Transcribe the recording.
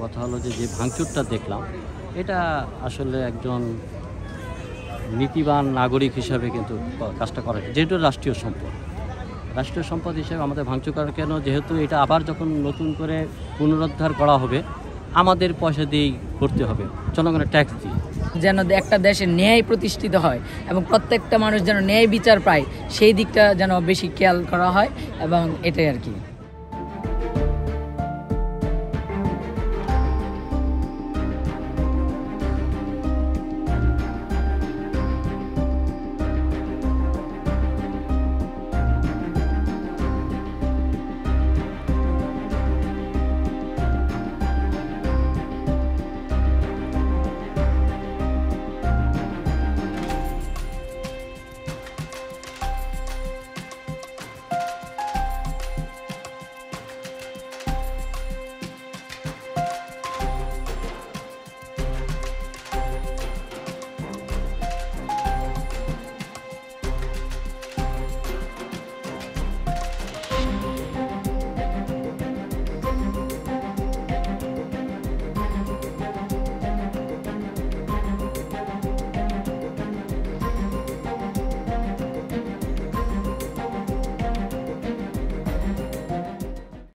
কথা হলো যে ভাঙচুরটা দেখলাম, এটা আসলে একজন নীতিবান নাগরিক হিসাবে কিন্তু কাজটা করে, যেহেতু রাষ্ট্রীয় সম্পদ হিসেবে আমাদের ভাঙচুর করার কেন, যেহেতু এটা আবার যখন নতুন করে পুনরুদ্ধার করা হবে আমাদের পয়সা দিয়েই করতে হবে, জনগণের ট্যাক্স দিয়ে, যেন একটা দেশে ন্যায় প্রতিষ্ঠিত হয় এবং প্রত্যেকটা মানুষ যেন ন্যায় বিচার পায়, সেই দিকটা যেন বেশি খেয়াল করা হয় এবং এটাই আর কি।